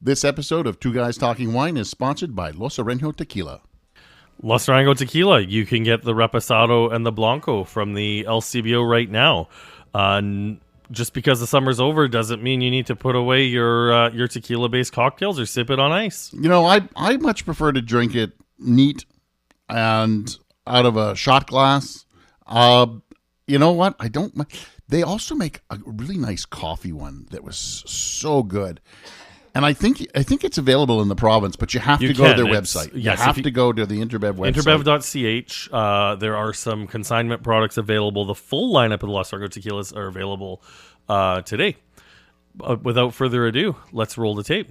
This episode of Two Guys Talking Wine is sponsored by Los Areño Tequila. Los Areño Tequila. You can get the Reposado and the Blanco from the LCBO right now. Just because the summer's over doesn't mean you need to put away your tequila-based cocktails or sip it on ice. You know, I much prefer to drink it neat and out of a shot glass. You know what? I don't. They also make a really nice coffee one that was so good. And I think it's available in the province, but you have to go to their website. You have to go to the Interbev website. Interbev.ch. There are some consignment products available. The full lineup of the Los Areño tequilas are available today. Without further ado, let's roll the tape.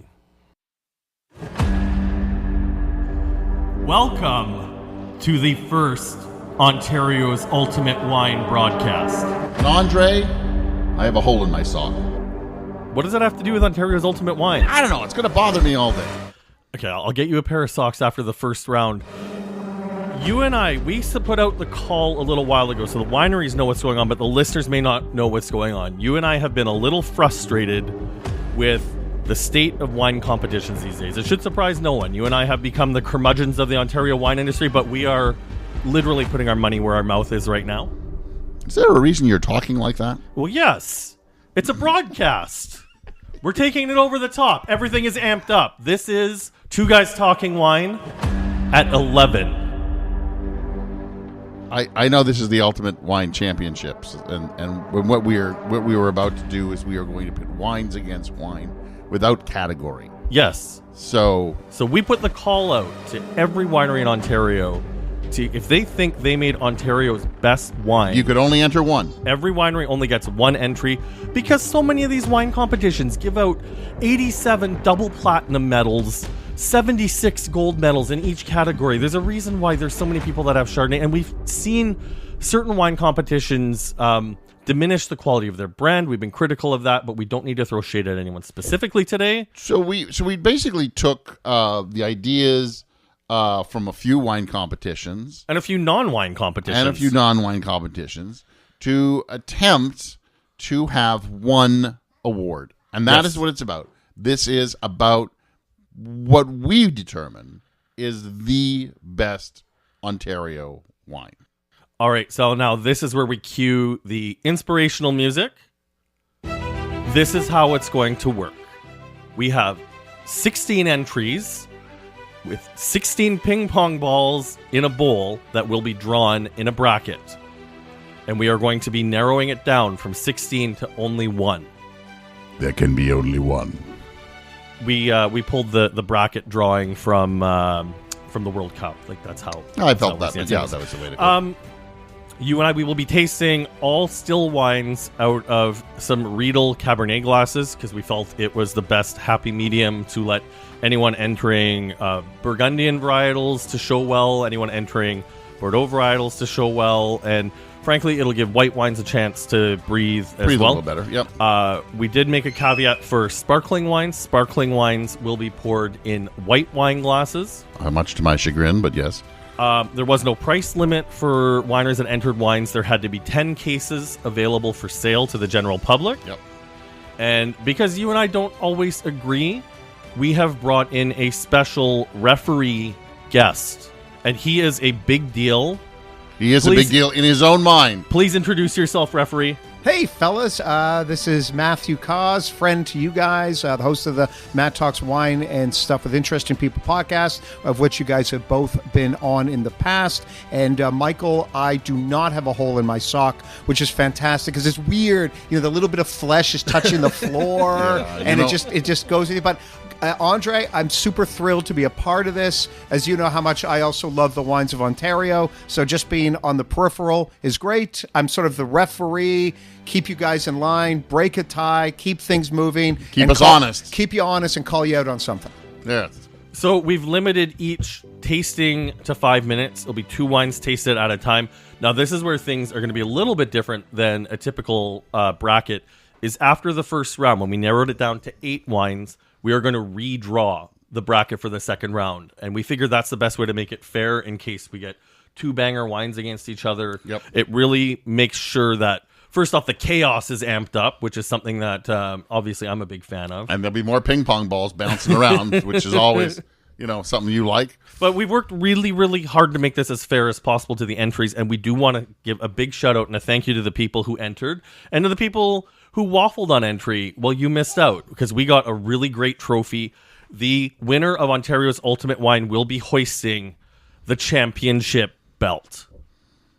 Welcome to the first Ontario's Ultimate Wine broadcast. And André, I have a hole in my sock. What does that have to do with Ontario's Ultimate Wine? I don't know. It's going to bother me all day. Okay, I'll get you a pair of socks after the first round. You and I, we put out the call a little while ago, so the wineries know what's going on, but the listeners may not know what's going on. You and I have been a little frustrated with the state of wine competitions these days. It should surprise no one. You and I have become the curmudgeons of the Ontario wine industry, but we are literally putting our money where our mouth is right now. Is there a reason you're talking like that? Well, yes. It's a broadcast. We're taking it over the top. Everything is amped up. This is Two Guys Talking Wine at 11. I know this is the Ultimate Wine Championships, and what we were about to do is we are going to put wines against wine without category. Yes. So we put the call out to every winery in Ontario. If they think they made Ontario's best wine, you could only enter one. Every winery only gets one entry because so many of these wine competitions give out 87 double platinum medals, 76 gold medals in each category. There's a reason why there's so many people that have Chardonnay, and we've seen certain wine competitions diminish the quality of their brand. We've been critical of that, but we don't need to throw shade at anyone specifically today. So we basically took the ideas from a few wine competitions. And a few non-wine competitions. To attempt to have one award. And that is what it's about. This is about what we determine is the best Ontario wine. All right, so now this is where we cue the inspirational music. This is how it's going to work. We have 16 entries with 16 ping pong balls in a bowl that will be drawn in a bracket. And we are going to be narrowing it down from 16 to only one. There can be only one. We pulled the bracket drawing from the World Cup. Like that's how I felt that. Yeah, that was the way to go. You and I, we will be tasting all still wines out of some Riedel Cabernet glasses because we felt it was the best happy medium to let anyone entering Burgundian varietals to show well, anyone entering Bordeaux varietals to show well, and frankly, it'll give white wines a chance to breathe as well. Breathe a little better, yep. We did make a caveat for sparkling wines. Sparkling wines will be poured in white wine glasses. Much to my chagrin, but yes. There was no price limit for wineries that entered wines. There had to be 10 cases available for sale to the general public. Yep. And because you and I don't always agree, we have brought in a special referee guest. And he is a big deal. He is a big deal in his own mind. Please introduce yourself, referee. Hey, fellas. This is Matthew Cauz, friend to you guys, the host of the Matt Talks Wine and Stuff with Interesting People podcast, of which you guys have both been on in the past. And Michael, I do not have a hole in my sock, which is fantastic because it's weird. You know, the little bit of flesh is touching the floor, and it just goes in it. But André, I'm super thrilled to be a part of this. As you know how much I also love the wines of Ontario, so just being on the peripheral is great. I'm sort of the referee, keep you guys in line, break a tie, keep things moving. Keep us honest. Keep you honest and call you out on something. Yeah. So we've limited each tasting to 5 minutes. It'll be 2 wines tasted at a time. Now this is where things are going to be a little bit different than a typical bracket. Is after the first round, when we narrowed it down to 8 wines, we are going to redraw the bracket for the second round. And we figured that's the best way to make it fair in case we get 2 banger wines against each other. Yep. It really makes sure that first off, the chaos is amped up, which is something that obviously I'm a big fan of. And there'll be more ping pong balls bouncing around, which is always, something you like. But we've worked really, really hard to make this as fair as possible to the entries, and we do want to give a big shout out and a thank you to the people who entered and to the people who waffled on entry. Well, you missed out because we got a really great trophy. The winner of Ontario's Ultimate Wine will be hoisting the championship belt.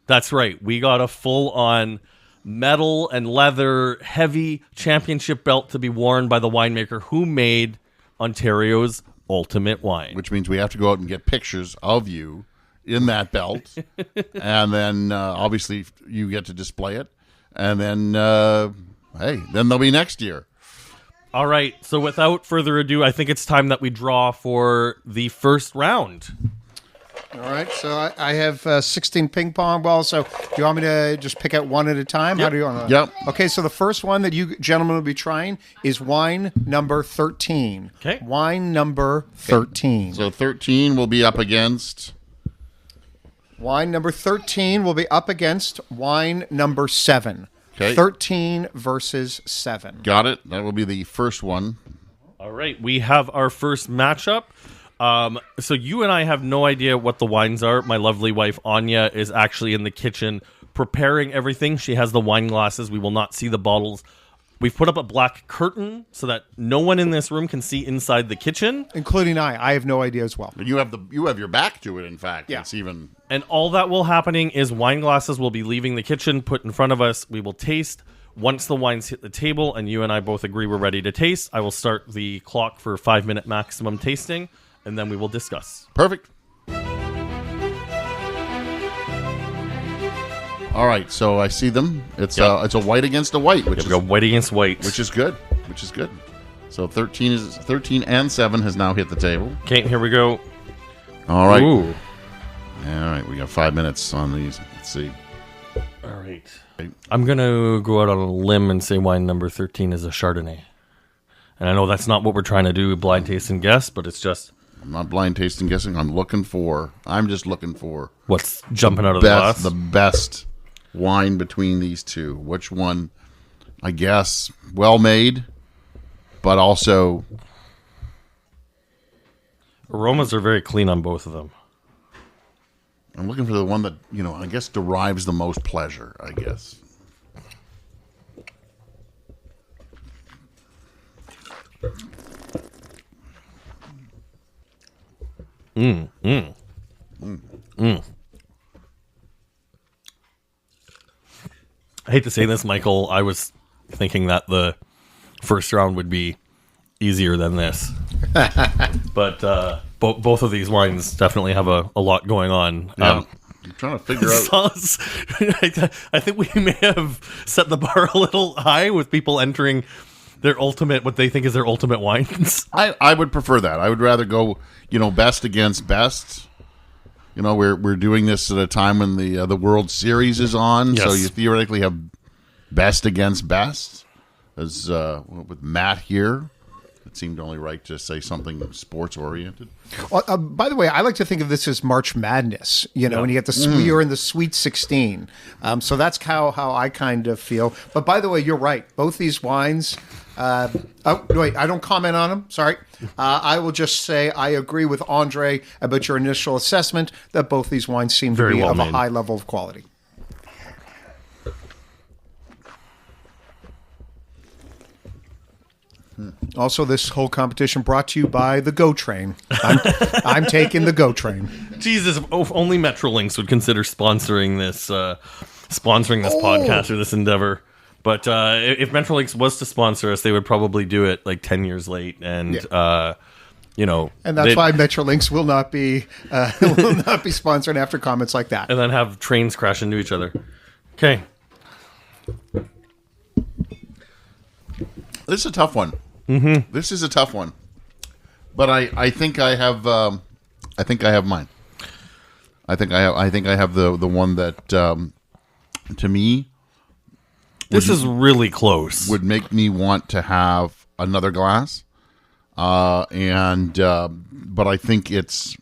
That's right. We got a full-on metal and leather heavy championship belt to be worn by the winemaker who made Ontario's Ultimate Wine. Which means we have to go out and get pictures of you in that belt. And then, obviously, you get to display it. And then, then they'll be next year. All right. So without further ado, I think it's time that we draw for the first round. All right, so I have 16 ping pong balls. So do you want me to just pick out one at a time? Yep. How do you want to? Yep. Okay, so the first one that you gentlemen will be trying is wine number 13. Okay. Wine number 13. So 13 will be up against... Wine number 13 will be up against wine number 7. Okay. 13 versus 7. Got it. That will be the first one. All right. We have our first matchup. So you and I have no idea what the wines are. My lovely wife, Anja, is actually in the kitchen preparing everything. She has the wine glasses. We will not see the bottles. We've put up a black curtain so that no one in this room can see inside the kitchen. Including I have no idea as well. You have your back to it, in fact. Yeah. It's even... And all that will happening is wine glasses will be leaving the kitchen, put in front of us. We will taste. Once the wines hit the table and you and I both agree we're ready to taste, I will start the clock for 5-minute maximum tasting. And then we will discuss. Perfect. All right, so I see them. It's a white against a white, which is go white against white, which is good. So 13 and 7 has now hit the table. Okay, here we go. All right. Ooh. All right, we got 5 minutes on these. Let's see. All right. I'm gonna go out on a limb and say wine number 13 is a Chardonnay. And I know that's not what we're trying to do, blind taste and guess, but it's just. I'm not blind tasting guessing. I'm just looking for What's jumping out of the glass? the best wine between these two. Which one, I guess, well made, but also aromas are very clean on both of them. I'm looking for the one that, I guess derives the most pleasure, I guess. I hate to say this, Michael. I was thinking that the first round would be easier than this. But both of these wines definitely have a lot going on. Yeah. I'm trying to figure out. I think we may have set the bar a little high with people entering what they think is their ultimate wines. I would prefer that. I would rather go, best against best. We're doing this at a time when the World Series is on, yes. So you theoretically have best against best. As with Matt here, it seemed only right to say something sports oriented. Well, by the way, I like to think of this as March Madness. When you get you're in the Sweet 16. So that's how I kind of feel. But by the way, you're right. Both these wines. Wait, I don't comment on them. Sorry. I will just say I agree with André about your initial assessment that both these wines seem to be of a high level of quality. Also, this whole competition brought to you by the Go Train. I'm taking the Go Train. Jesus, if only Metrolinx would consider sponsoring this podcast or this endeavor. But if Metrolinx was to sponsor us, they would probably do it like 10 years late, and and that's why Metrolinx will not be sponsored after comments like that, and then have trains crash into each other. Okay, this is a tough one. Mm-hmm. This is a tough one, but I think I have mine. I think I have the one that to me. This is really close. Would make me want to have another glass, but I think it's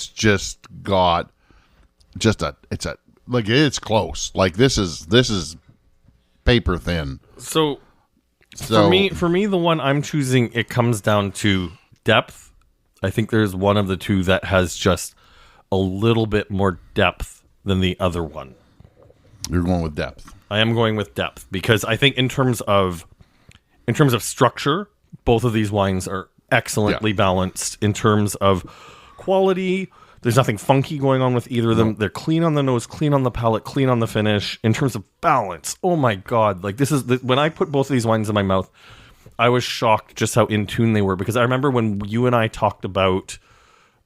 just got like it's close. Like this is paper thin. So for me, the one I'm choosing, it comes down to depth. I think there's one of the two that has just a little bit more depth than the other one. You're going with depth. I am going with depth because I think in terms of structure, both of these wines are excellently balanced. In terms of quality, there's nothing funky going on with either of them. They're clean on the nose, clean on the palate, clean on the finish. In terms of balance, oh my God. Like when I put both of these wines in my mouth, I was shocked just how in tune they were, because I remember when you and I talked about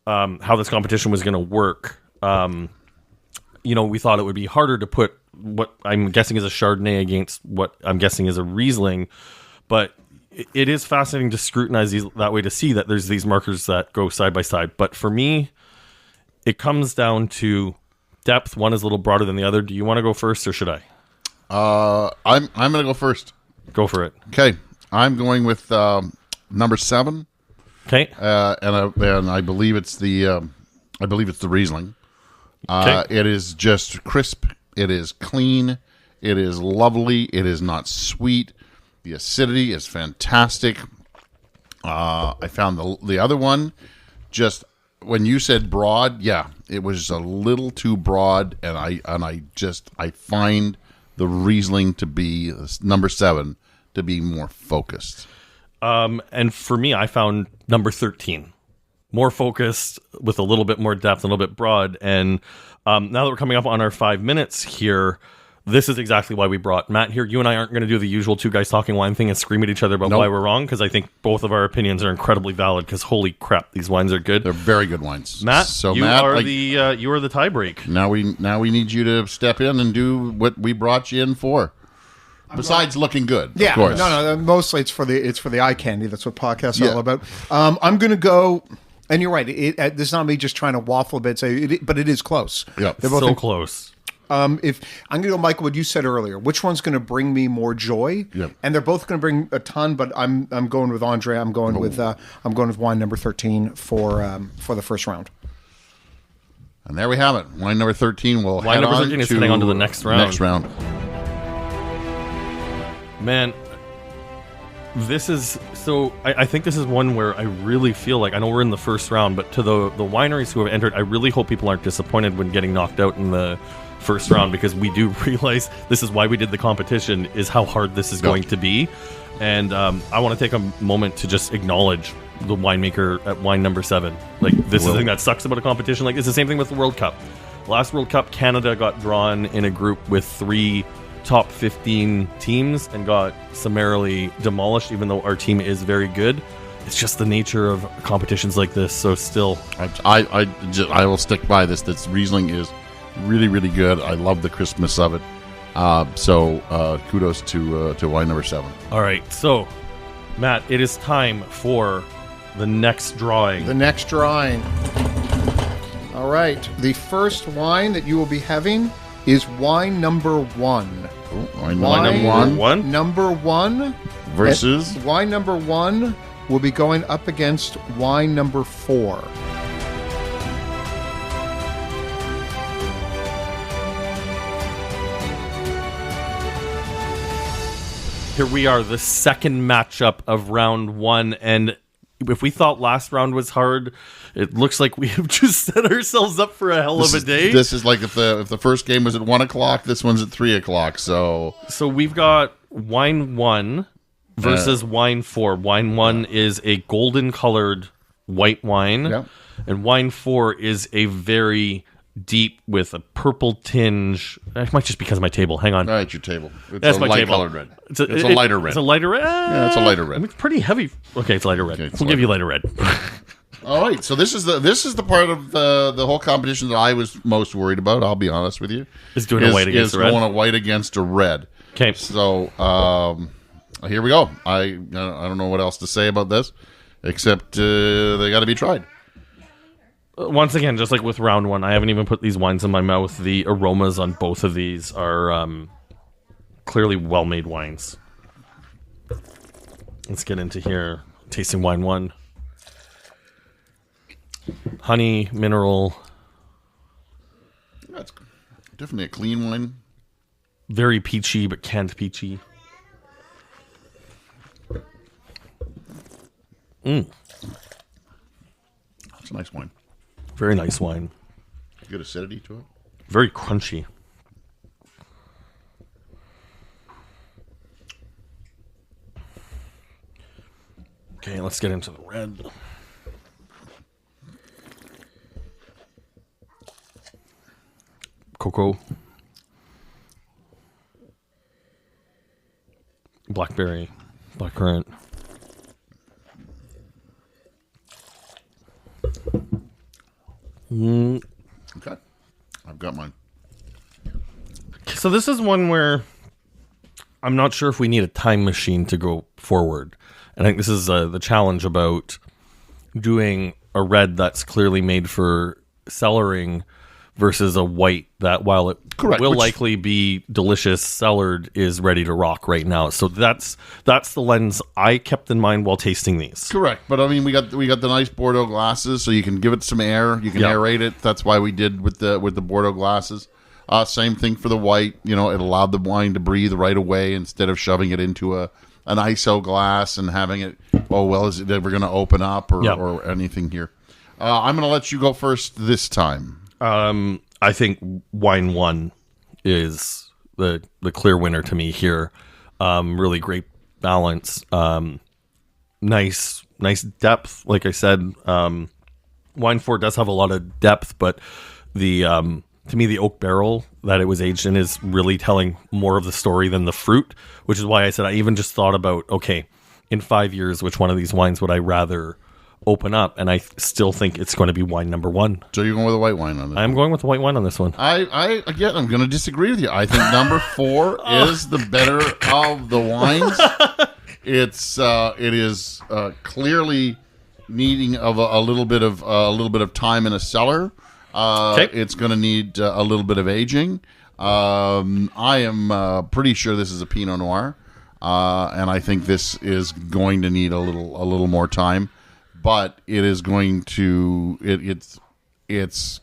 how this competition was going to work, we thought it would be harder to put what I'm guessing is a Chardonnay against what I'm guessing is a Riesling, but it is fascinating to scrutinize these that way, to see that there's these markers that go side by side. But for me, it comes down to depth. One is a little broader than the other. Do you want to go first, or should I? I'm going to go first. Go for it. Okay. I'm going with number 7. Okay. And I believe it's the Riesling. Okay. It is just crisp. It is clean. It is lovely. It is not sweet. The acidity is fantastic. I found the other one, just when you said broad, it was a little too broad, and I find the Riesling to be number 7 to be more focused. And for me, I found number 13 more focused, with a little bit more depth, a little bit broad. And now that we're coming up on our 5 minutes here, this is exactly why we brought Matt here. You and I aren't going to do the usual two guys talking wine thing and scream at each other about why we're wrong, because I think both of our opinions are incredibly valid, because holy crap, these wines are good. They're very good wines. Matt, you are the tie break. Now we need you to step in and do what we brought you in for. Besides looking good, of course. No. Mostly it's for the eye candy. That's what podcasts are all about. I'm going to go, and you're right. This is not me just trying to waffle a bit, but it is close. Yeah, they're both close. If I'm going to go, Michael, what you said earlier, which one's going to bring me more joy? Yep. And they're both going to bring a ton, but I'm going with André. I'm going with wine number 13 for the first round. And there we have it. Wine number 13 will wine number 13 is heading on to the next round. Man, this is so. I think this is one where I really feel like, I know we're in the first round, but to the wineries who have entered, I really hope people aren't disappointed when getting knocked out in the first round, because we do realize this is why we did the competition, is how hard this is going to be. And I want to take a moment to just acknowledge the winemaker at wine number 7. Like, this is the thing that sucks about a competition. Like, it's the same thing with the World Cup. Last World Cup, Canada got drawn in a group with 3 top 15 teams and got summarily demolished, even though our team is very good. It's just the nature of competitions like this. So still, I will stick by this. This Riesling is really, really good. I love the crispness of it. So kudos to wine number 7. All right, so Matt, it is time for the next drawing. All right, the first wine that you will be having is wine number 1. Wine number 1 versus wine number 1 will be going up against wine number 4. Here we are, the second matchup of round 1, and if we thought last round was hard, it looks like we have just set ourselves up for a hell of a day. This is like if the first game was at 1 o'clock, this one's at 3 o'clock. So we've got wine 1 versus wine 4. Wine 1 is a golden colored white wine, and wine 4 is a very deep with a purple tinge. It might just because of my table. Hang on. All right, your table. That's my table. Colored red. It's a lighter red. It's a lighter red? Yeah, it's a lighter red. I mean, it's pretty heavy. Okay, it's lighter red. We'll give you lighter red. All right, so this is the part of the whole competition that I was most worried about. I'll be honest with you. Is doing a white against a red. Going a white against a red. Okay. So here we go. I don't know what else to say about this, except they got to be tried. Once again, just like with round 1, I haven't even put these wines in my mouth. The aromas on both of these are clearly well-made wines. Let's get into here. Tasting wine 1. Honey, mineral. Definitely a clean wine. Very peachy, but canned peachy. It's a nice wine. Very nice wine. Good acidity to it. Very crunchy. Okay, let's get into the red. Cocoa. Blackberry. Blackcurrant. Okay. I've got mine. So this is one where I'm not sure if we need a time machine to go forward. And I think this is the challenge about doing a red that's clearly made for cellaring versus a white that, while it Correct, will which- likely be delicious cellared, is ready to rock right now. So that's the lens I kept in mind while tasting these. Correct, but I mean, we got the nice Bordeaux glasses, so you can give it some air. You can Yeah. aerate it. That's why we did with the Bordeaux glasses. Same thing for the white. You know, it allowed the wine to breathe right away instead of shoving it into an ISO glass and having it. Oh well, is it ever going to open up or anything here? I'm going to let you go first this time. I think wine 1 is the clear winner to me here. Really great balance. Nice depth. Like I said, wine 4 does have a lot of depth, but to me, the oak barrel that it was aged in is really telling more of the story than the fruit, which is why I said I even just thought about, okay, in 5 years, which one of these wines would I rather open up? And I still think it's going to be wine number 1. So you're going with a white wine on this. I'm going with the white wine on this one. I'm going to disagree with you. I think number 4 is the better of the wines. It is clearly needing of a little bit of time in a cellar. Okay. It's going to need a little bit of aging. I am pretty sure this is a Pinot Noir, and I think this is going to need a little more time. But it is going to it's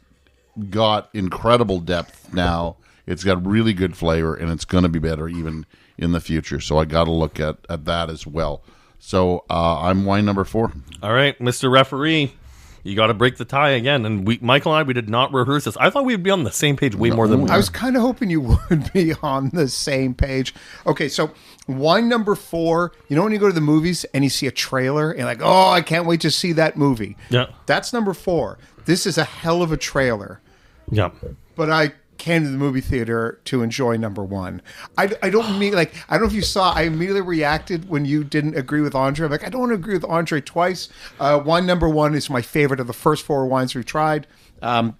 got incredible depth now. It's got really good flavor, and it's going to be better even in the future. So I got to look at that as well. So I'm wine number 4. All right, Mr. Referee, you got to break the tie again. And Michael and I, we did not rehearse this. I thought we'd be on the same page way more than we I are. was kind of hoping you would be on the same page. Okay, so wine number 4, you know when you go to the movies and you see a trailer and you're like, oh, I can't wait to see that movie. Yeah. That's number 4. This is a hell of a trailer. Yeah. But I came to the movie theater to enjoy number 1. I don't mean, like, I don't know if you saw, I immediately reacted when you didn't agree with André. I'm like, I don't want to agree with André twice. Wine number 1 is my favorite of the first 4 wines we've tried. I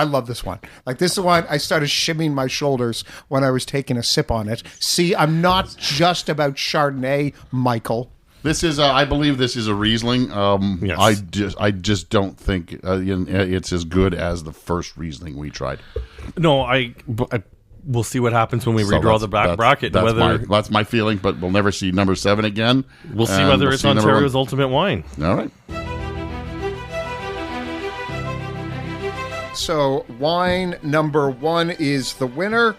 love this one. Like, this is one I started shimming my shoulders when I was taking a sip on it. See, I'm not just about Chardonnay, Michael. This is, I believe, this is a Riesling. Yes. I just don't think it's as good as the first Riesling we tried. No, we'll see what happens when we redraw the back bracket. That's my feeling, but we'll never see number 7 again. We'll see And whether we'll it's see number Ontario's 1. ultimate wine. All right. So wine number 1 is the winner.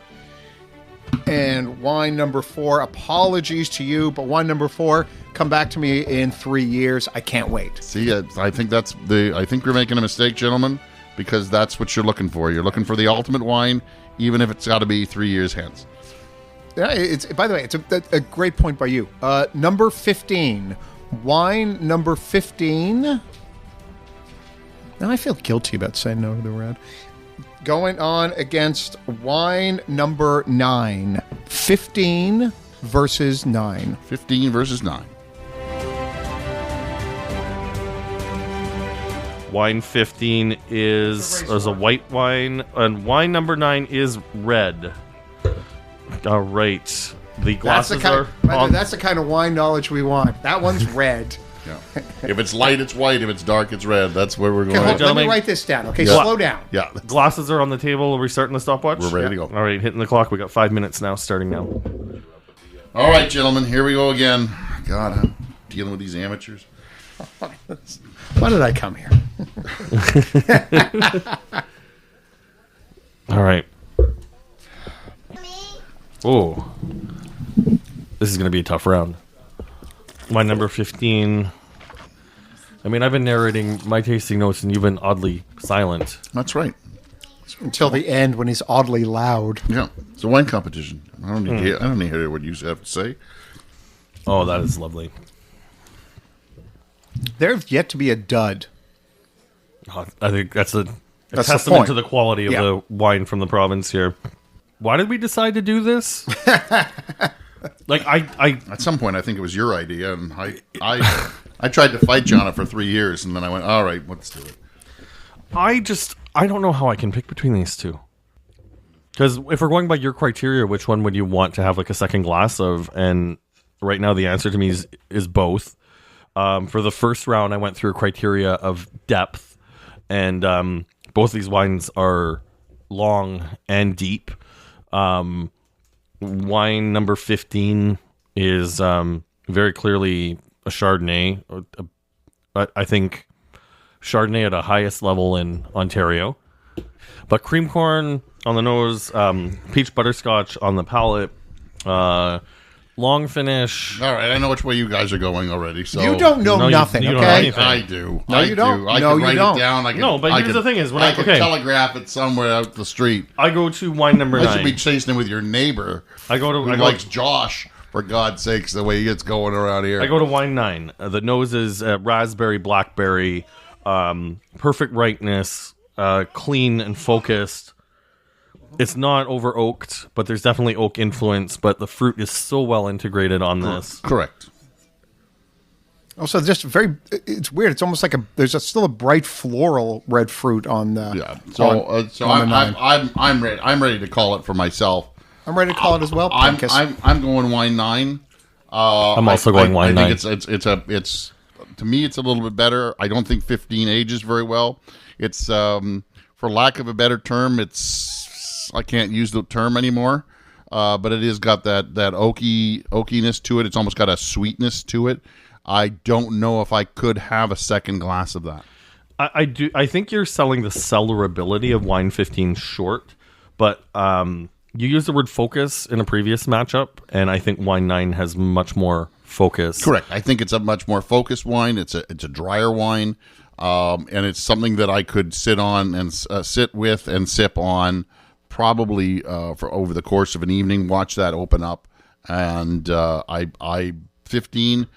And wine number 4, apologies to you, but wine number 4, come back to me in 3 years. I can't wait. See, I think I think you're making a mistake, gentlemen, because that's what you're looking for. You're looking for the ultimate wine, even if it's got to be 3 years hence. Yeah, it's, by the way, it's a great point by you. Number 15. Wine number 15. Now I feel guilty about saying no to the red. Going on against wine number 9. 15 versus 9. 15 versus 9. Wine 15 is a white wine, and wine number 9 is red. All right. The glasses are on. That's the kind of wine knowledge we want. That one's red. Yeah. If it's light, it's white. If it's dark, it's red. That's where we're Okay, going. let me gentlemen. write this down. Okay, Yeah. slow down. Yeah, Glasses are on the table. Are we starting the stopwatch? we're ready to go. All right, hitting the clock. We got 5 minutes now, starting now. All right, gentlemen, here we go again. God, I'm dealing with these amateurs. Why did I come here? All right. Oh, this is going to be a tough round. My number 15. I mean, I've been narrating my tasting notes, and you've been oddly silent. That's right. Until the end when he's oddly loud. Yeah, it's a wine competition. I don't need to hear what you have to say. Oh, that is lovely. There's yet to be a dud. Oh, I think that's a That's the testament point. to the quality of the wine from the province here. Why did we decide to do this? Like I At some point, I think it was your idea, and I tried to fight you on it for 3 years, and then I went, all right, let's do it. I don't know how I can pick between these two. Because if we're going by your criteria, which one would you want to have like a second glass of? And right now the answer to me is both. For the first round, I went through a criteria of depth, and both these wines are long and deep. Wine number 15 is very clearly a Chardonnay. I think Chardonnay at a highest level in Ontario. But cream corn on the nose, peach butterscotch on the palate, long finish. All right, I know which way you guys are going already. So You don't know nothing, you don't okay? know anything. I do. No, I you don't. Do. I No, can you write don't. it down. I can, No, but I here's can- the thing is when I I- can okay. telegraph it somewhere out the street. I go to wine number I should be 9. chasing with your neighbor. I go who likes Josh, for God's sakes, the way he gets going around here. I go to wine 9. The nose is raspberry, blackberry, perfect ripeness, clean and focused. It's not over oaked, but there's definitely oak influence. But the fruit is so well integrated on this. Correct. Also, just very, it's weird. It's almost like there's still a bright floral red fruit on the. Yeah. So, on the 9. I'm ready. I'm ready to call it for myself. I'm ready to call it as well. I'm Pincus. I'm going wine 9. I'm also going wine 9. I think it's to me it's a little bit better. I don't think 15 ages very well. It's for lack of a better term, I can't use the term anymore. But it has got that oakiness to it. It's almost got a sweetness to it. I don't know if I could have a second glass of that. I do. I think you're selling the cellarability of wine 15 short, but you used the word focus in a previous matchup, and I think wine 9 has much more focus. Correct. I think it's a much more focused wine. It's a drier wine, and it's something that I could sit on and sit with and sip on, probably for over the course of an evening. Watch that open up, and I 15.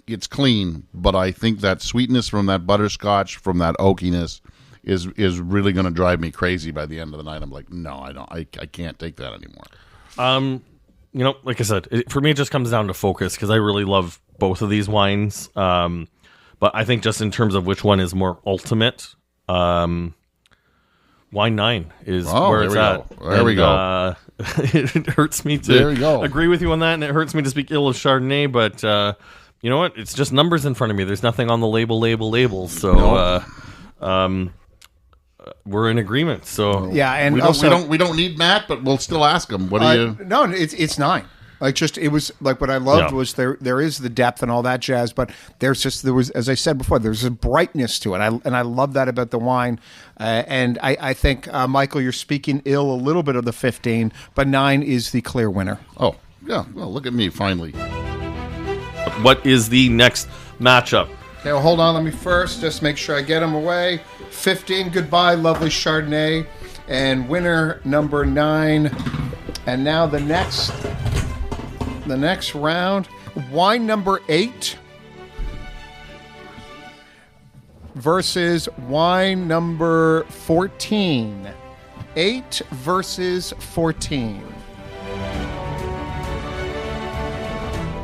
It's clean, but I think that sweetness from that butterscotch, from that oakiness, is really going to drive me crazy by the end of the night. I'm like, no, I can't take that anymore. Like I said, for me it just comes down to focus because I really love both of these wines. But I think just in terms of which one is more ultimate, wine 9 is where it's at. There we go. It hurts me There we to go. agree with you on that, and it hurts me to speak ill of Chardonnay, but you know what? It's just numbers in front of me. There's nothing on the label. So we're in agreement. So Yeah, and we also don't need Matt, but we'll still ask him. What do you? No, it's 9. Like it was like what I loved was there is the depth and all that jazz, but there was, as I said before, there's a brightness to it, and I love that about the wine. And I think Michael, you're speaking ill a little bit of the 15, but 9 is the clear winner. Oh, yeah. Well, look at me finally. what is the next matchup? Okay, well, hold on. Let me first just make sure I get them away. 15, goodbye, lovely Chardonnay, and winner number 9. And now the next round, wine number 8 versus wine number 14. 8 versus 14.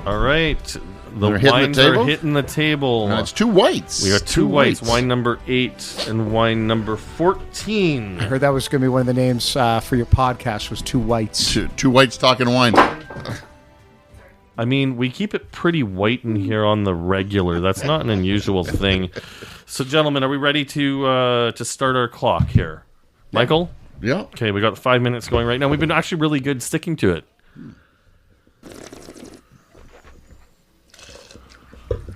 All right. The They're hitting the wines are table? hitting the table. It's 2 whites. We got 2 whites. Wine number 8 and wine number 14. I heard that was going to be one of the names for your podcast was 2 Whites. Two whites talking wine. I mean, we keep it pretty white in here on the regular. That's not an unusual thing. So, gentlemen, are we ready to start our clock here? Michael? Yeah. Okay, we got 5 minutes going right now. We've been actually really good sticking to it.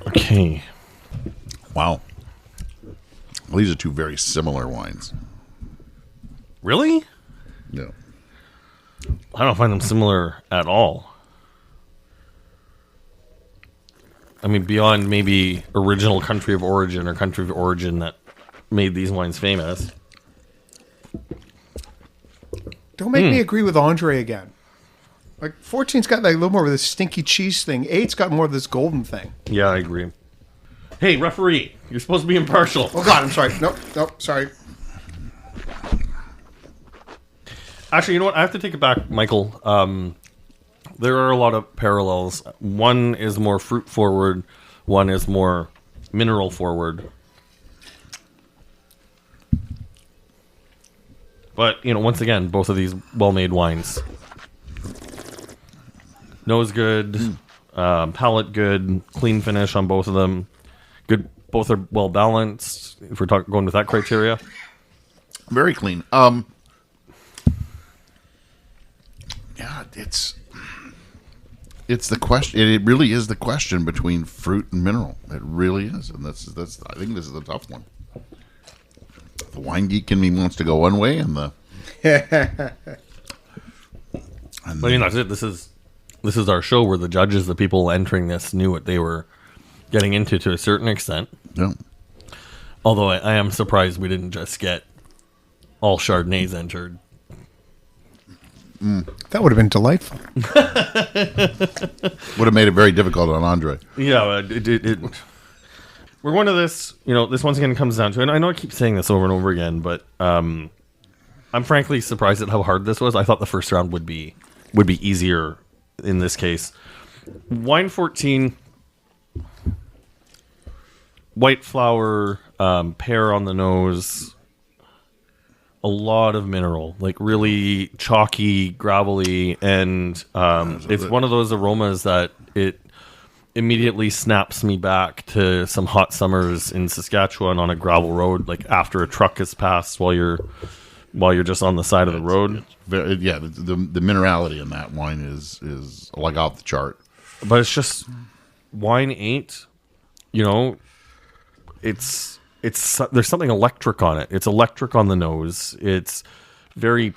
Okay. Wow. Well, these are 2 very similar wines. Really? Yeah. I don't find them similar at all. I mean, beyond maybe original country of origin or country of origin that made these wines famous. Don't make me agree with André again. Like 14's got like a little more of this stinky cheese thing. 8's got more of this golden thing. Yeah, I agree. Hey, referee, you're supposed to be impartial. Oh God, I'm sorry. Nope, sorry. Actually, you know what? I have to take it back, Michael. There are a lot of parallels. One is more fruit forward. One is more mineral forward. But, once again, both of these well-made wines. Nose good, palate good, clean finish on both of them. Good. Both are well-balanced, if we're going with that criteria. Very clean. Yeah, it's the question. It really is the question between fruit and mineral. It really is, and that's. I think this is a tough one. The wine geek in me wants to go one way, and the. That's it. This is our show where the judges, the people entering this, knew what they were getting into to a certain extent. Yeah. Although I am surprised we didn't just get all Chardonnays entered. That would have been delightful. Would have made it very difficult on André. Yeah, we're going to this. This once again comes down to, and I know I keep saying this over and over again, but I'm frankly surprised at how hard this was. I thought the first round would be easier in this case. Wine 14, white flower, pear on the nose. A lot of mineral, like really chalky, gravelly, and it's one of those aromas that it immediately snaps me back to some hot summers in Saskatchewan on a gravel road, like after a truck has passed while you're just on the side of the road. The minerality in that wine is like off the chart. But it's just wine 8. It's there's something electric on it. It's electric on the nose. It's very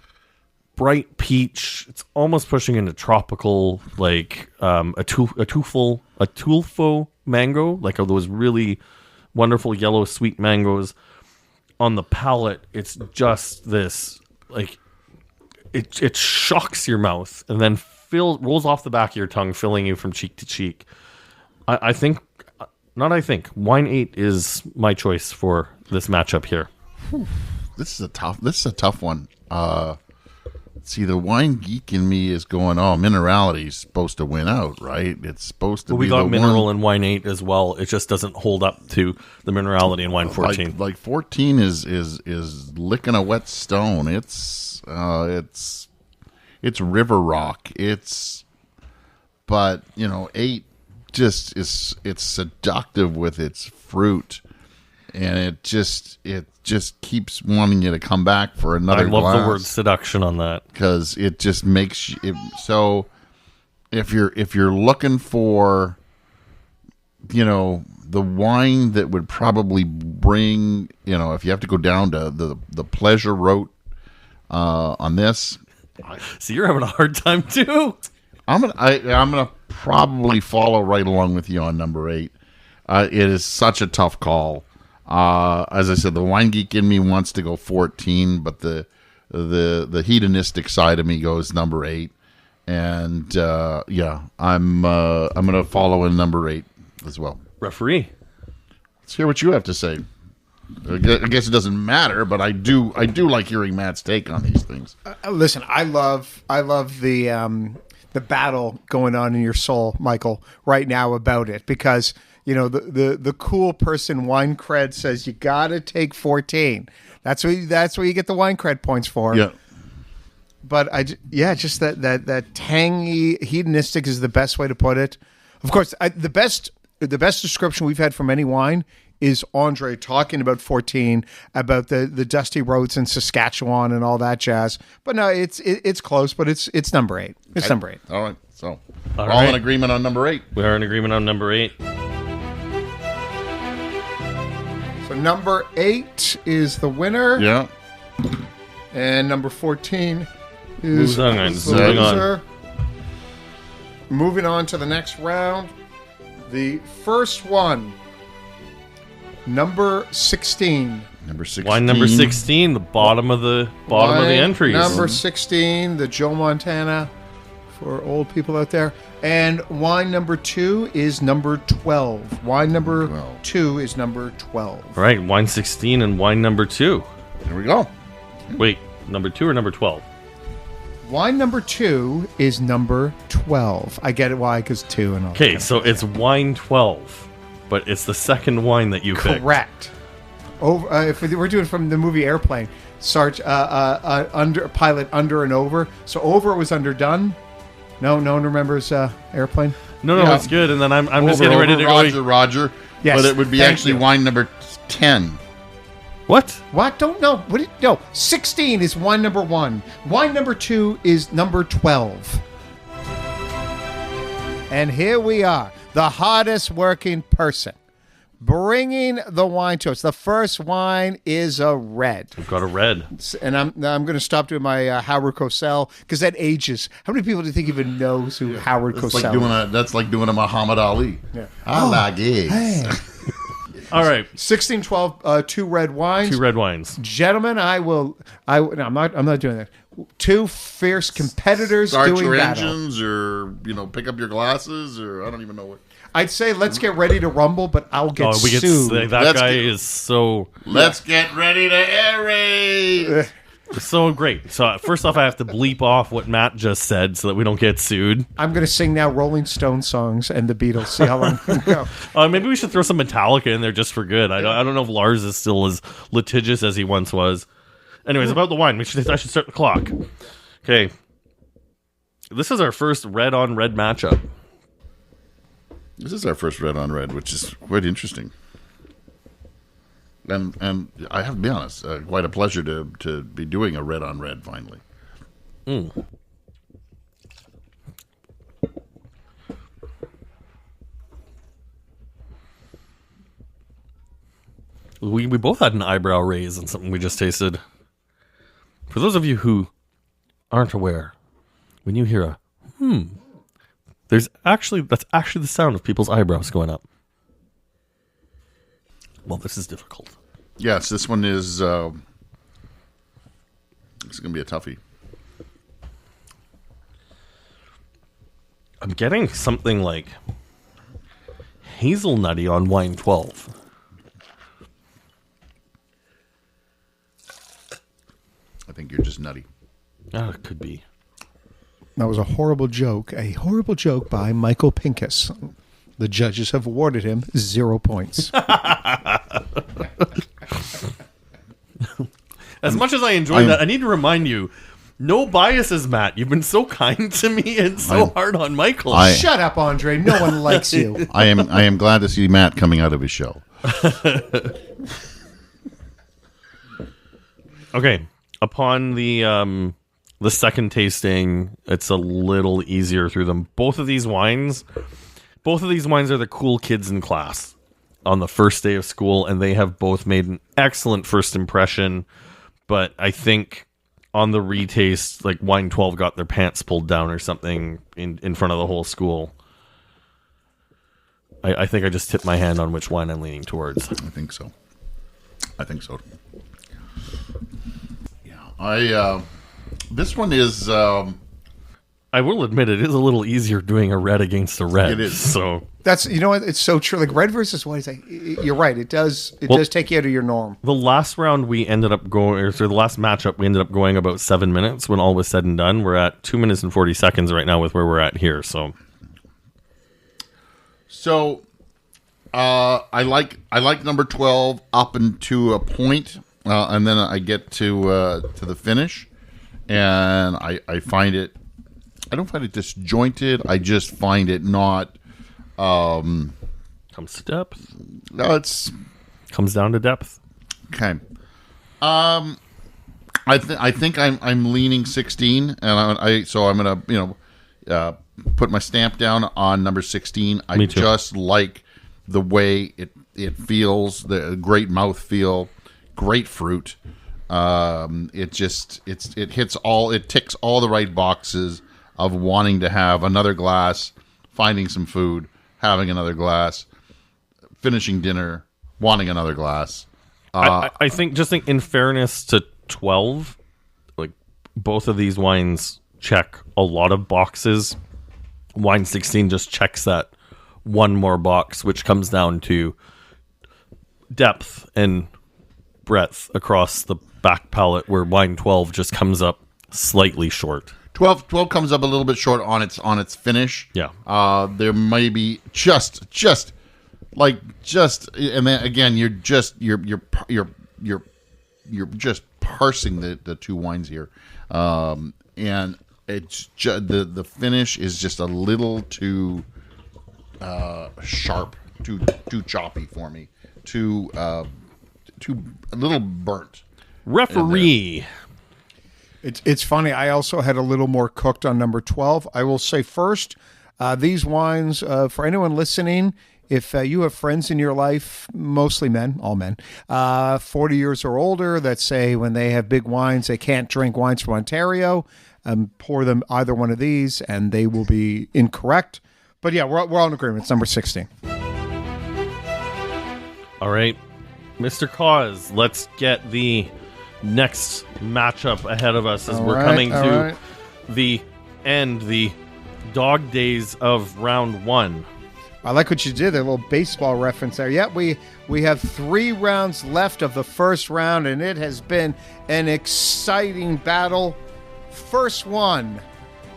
bright peach. It's almost pushing into tropical, like a tulfo mango, like those really wonderful yellow sweet mangoes. On the palate, it's just this, like it shocks your mouth and then rolls off the back of your tongue, filling you from cheek to cheek. Wine 8 is my choice for this matchup here. This is a tough one. See, the wine geek in me is going, minerality is supposed to win out, right? It's supposed to be the one. We got mineral in wine 8 as well. It just doesn't hold up to the minerality in wine 14. Like 14 is licking a wet stone. It's river rock. But 8 just it's seductive with its fruit, and it just keeps wanting you to come back for another glass. I love the word seduction on that, because it just makes you so if you're looking for the wine that would probably bring, if you have to go down to the pleasure route on this. So you're having a hard time too. I'm gonna probably follow right along with you on number 8. It is such a tough call. As I said, the wine geek in me wants to go 14, but the hedonistic side of me goes number 8. And I'm gonna follow in number 8 as well. Referee, let's hear what you have to say. I guess it doesn't matter, but I do like hearing Matt's take on these things. Listen, I love the battle going on in your soul, Michael, right now about it, because the cool person wine cred says you got to take 14. That's what you get the wine cred points for. Yeah. But just that tangy hedonistic is the best way to put it. Of course, the best description we've had from any wine is André talking about 14, about the dusty roads in Saskatchewan and all that jazz. But no, it's close, but it's number 8. It's number 8. All right. So all in agreement on number 8. We are in agreement on number 8. So number 8 is the winner. Yeah. And number 14 is Moving on. the Moving on. loser. Moving on to the next round. The first one, number 16. Number 16. Wine number 16, the bottom of the entries. Number 16, the Joe Montana for old people out there. And wine number 2 is number 12. Wine number 2 is number 12. Right, wine 16 and wine number 2. There we go. Wait, number 2 or number 12? Wine number 2 is number 12. I get it why, because 2 and all. Okay, so it's wine 12, but it's the second wine that you picked. Correct. Over, if we're doing from the movie Airplane, pilot under and over. So over was underdone. No one remembers Airplane. No, Yeah. it's good. And then I'm just Over, getting ready over, to Roger. Yes, But it would be thank actually you. wine number 10. What? What? Don't know. No. 16 is wine number 1. Wine number 2 is number 12. And here we are, the hardest working person, bringing the wine to us. The first wine is a red. We've got a red. And I'm going to stop doing my Howard Cosell because that ages. How many people do you think even knows who Howard That's Cosell is? that's like doing a Muhammad Ali. Yeah. I like it. Hey. All right, 16, 12, 2 red wines. 2 red wines. Gentlemen, no, I'm not doing that. 2 fierce competitors Start doing your battle. engines, or pick up your glasses, or I don't even know what. I'd say let's get ready to rumble, but I'll get We get sued. that Let's guy get- is so Get ready to aerate. so great. So first off, I have to bleep off what Matt just said so that we don't get sued. I'm going to sing now Rolling Stone songs and the Beatles. See how long we go. Maybe we should throw some Metallica in there just for good. I don't know if Lars is still as litigious as he once was. Anyways, about the wine, I should start the clock. Okay, this is our first red on red matchup. This is our first red on red, which is quite interesting. And I have to be honest, quite a pleasure to be doing a red on red finally. We both had an eyebrow raise on something we just tasted. For those of you who aren't aware, when you hear a that's actually the sound of people's eyebrows going up. Well, this is difficult. Yes, this one is. This is going to be a toughie. I'm getting something like hazelnutty on wine 12. I think you're just nutty. Oh, it could be. That was a horrible joke by Michael Pincus. The judges have awarded him 0 points. As much as I enjoyed that, I need to remind you, no biases, Matt. You've been so kind to me and so hard on Michael. Shut up, Andre. No one likes you. I am glad to see Matt coming out of his show. Okay. Upon the second tasting, it's a little easier through them. Both of these wines are the cool kids in class on the first day of school, and they have both made an excellent first impression. But I think on the retaste, like wine 12 got their pants pulled down or something in front of the whole school. I think I just tipped my hand on which wine I'm leaning towards. I think so. Yeah, this one is. I will admit it is a little easier doing a red against a red. It is. So That's, you know what? It's so true. Like red versus white. You're right. It does take you out of your norm. the last round we ended up going, or the last matchup we ended up going about 7 minutes when all was said and done. We're at 2 minutes and 40 seconds right now with where we're at here. So I like number 12 up into a point, and then I get to the finish, and I find it. I don't find it disjointed. I just find it not. comes to depth. No, it's Comes down to depth. okay. I think I'm leaning 16, and so I'm gonna put my stamp down on number 16. I Me too. just like the way it feels, the great mouth feel, great fruit. It ticks all the right boxes of wanting to have another glass, finding some food, having another glass, finishing dinner, wanting another glass. I think in fairness to 12, like both of these wines check a lot of boxes. Wine 16 just checks that one more box, which comes down to depth and breadth across the back palate, where wine 12 just comes up slightly short. 12 comes up a little bit short on its finish. Yeah. There may be just and then again you're just parsing the two wines here. And it's the finish is just a little too sharp, too choppy for me. Too a little burnt. Referee. It's funny. I also had a little more cooked on number 12. I will say first, these wines, for anyone listening, if you have friends in your life, mostly men, all men, 40 years or older, that say when they have big wines, they can't drink wines from Ontario, pour them either one of these, and they will be incorrect. But yeah, we're all in agreement. It's number 16. All right, Mr. Cauz, let's get the next matchup ahead of us as we're coming to the end, the dog days of round 1. I like what you did, a little baseball reference there. Yeah, we have 3 rounds left of the first round, and it has been an exciting battle. First one,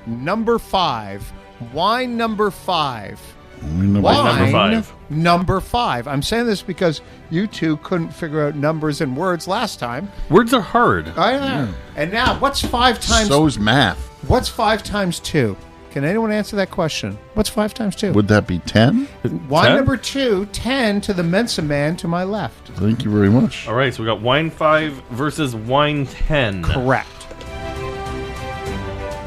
number 5. Wine number 5. Number 5. I'm saying this because you two couldn't figure out numbers and words last time. Words are hard. I know. And now, what's 5 times... So's math. What's 5 times 2? Can anyone answer that question? What's 5 times 2? Would that be 10? Wine 10? number 2, 10 to the Mensa man to my left. Thank you very much. All right, so we got wine 5 versus wine 10. Correct.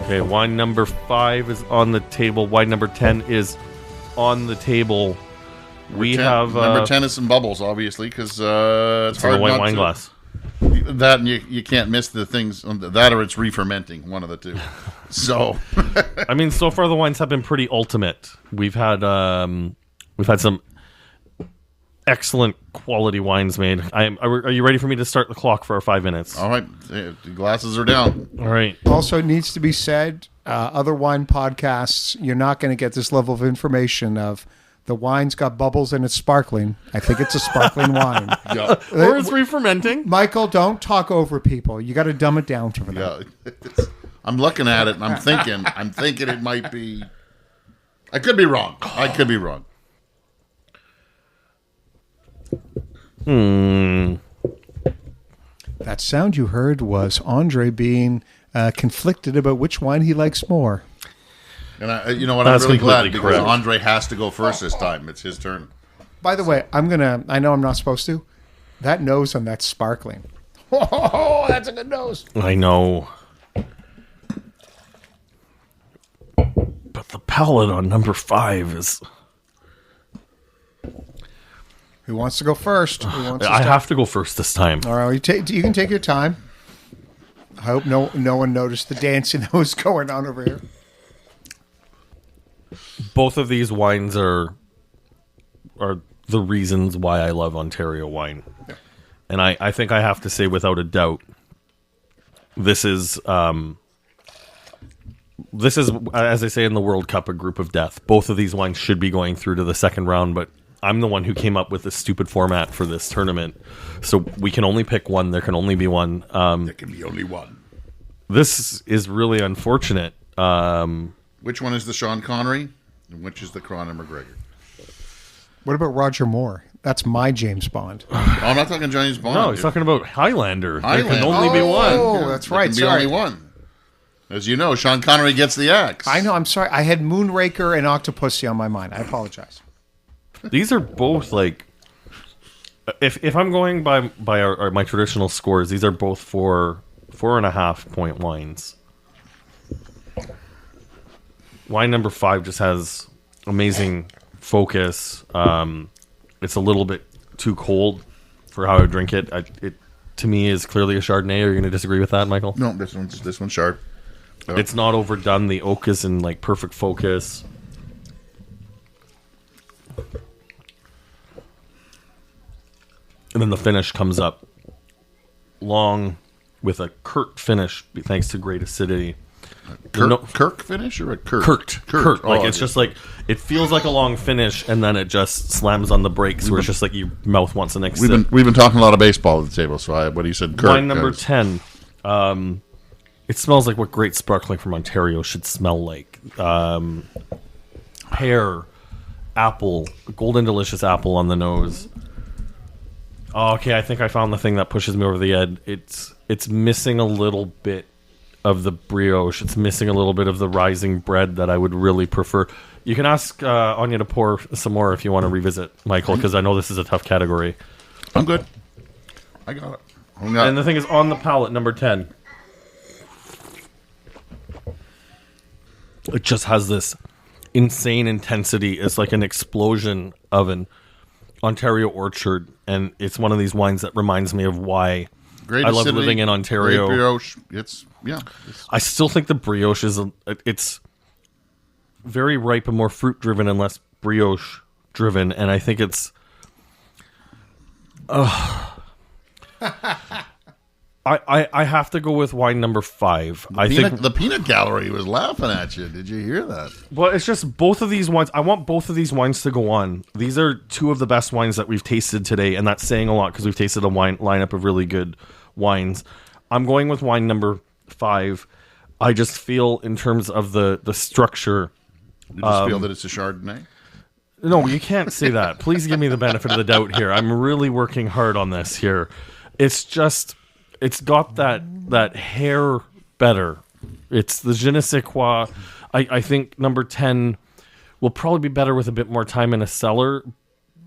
Okay, wine number 5 is on the table. Wine number 10 is on the table. We have number 10 is some bubbles, obviously, because it's for hard the white not wine to, glass. That and you can't miss the things that, or it's re-fermenting, one of the two. So, I mean, so far the wines have been pretty ultimate. We've had some excellent quality wines made. Are you ready for me to start the clock for our 5 minutes? all right, the glasses are down. All right. Also, it needs to be said, other wine podcasts, you're not going to get this level of information of the wine's got bubbles and it's sparkling. I think it's a sparkling wine. Yeah, Or it's re-fermenting. Michael, don't talk over people. You got to dumb it down for them. yeah. I'm looking at it and I'm thinking it might be. I could be wrong. That sound you heard was André being conflicted about which wine he likes more. And you know what? That's I'm really glad completely because correct. Andre has to go first this time. It's his turn. By the way, I know I'm not supposed to. That nose on that sparkling. Oh, that's a good nose. I know. But the palate on number 5 is... Who wants to go first? Who wants to I start? have to go first this time. All right, you can take your time. I hope no one noticed the dancing that was going on over here. Both of these wines are the reasons why I love Ontario wine. Yeah. And I think I have to say without a doubt, this is, as I say in the World Cup, a group of death. Both of these wines should be going through to the second round, but I'm the one who came up with this stupid format for this tournament. So we can only pick one. There can only be one. There can be only one. This is really unfortunate. Which one is the Sean Connery, and which is the Conor McGregor? What about Roger Moore? That's my James Bond. Oh, I'm not talking James Bond. No, he's talking about Highlander. There can Highlander. only be one. Oh, that's There right. can be Sorry. only one. As you know, Sean Connery gets the axe. I know. I'm sorry. I had Moonraker and Octopussy on my mind. I apologize. These are both like, if I'm going by my traditional scores, these are both 4.5 point wines. Wine number 5 just has amazing focus. It's a little bit too cold for how I drink it. to me is clearly a Chardonnay. Are you going to disagree with that, Michael? No, this one's Chard. It's not overdone. The oak is in like perfect focus. And then the finish comes up long with a curt finish thanks to great acidity. Kirk finish or a Kurt? Kurt. Like it's just like it feels like a long finish, and then it just slams on the brakes, where it's just like your mouth wants the next. We've been talking a lot of baseball at the table, so what you said, Kurt. Wine number 10. It smells like what great sparkling from Ontario should smell like. Pear, apple, golden delicious apple on the nose. Oh, okay, I think I found the thing that pushes me over the edge. It's missing a little bit of the brioche. It's missing a little bit of the rising bread that I would really prefer. You can ask Anja to pour some more if you want to revisit, Michael, because I know this is a tough category. I'm good. I got it. And the thing is, on the palate, number 10. It just has this insane intensity. It's like an explosion of an Ontario orchard, and it's one of these wines that reminds me of why Great I love acidity, living in Ontario. Great brioche. I still think the brioche it's very ripe and more fruit driven and less brioche driven, and I think it's I have to go with wine number 5. I think the peanut gallery was laughing at you. Did you hear that? Well, it's just both of these wines. I want both of these wines to go on. These are two of the best wines that we've tasted today, and that's saying a lot because we've tasted a wine lineup of really good wines. I'm going with wine number 5. I just feel in terms of the structure. You just feel that it's a Chardonnay? No, you can't say that. Please give me the benefit of the doubt here. I'm really working hard on this here. It's just, it's got that hair better. It's the je ne sais quoi. I think number 10 will probably be better with a bit more time in a cellar,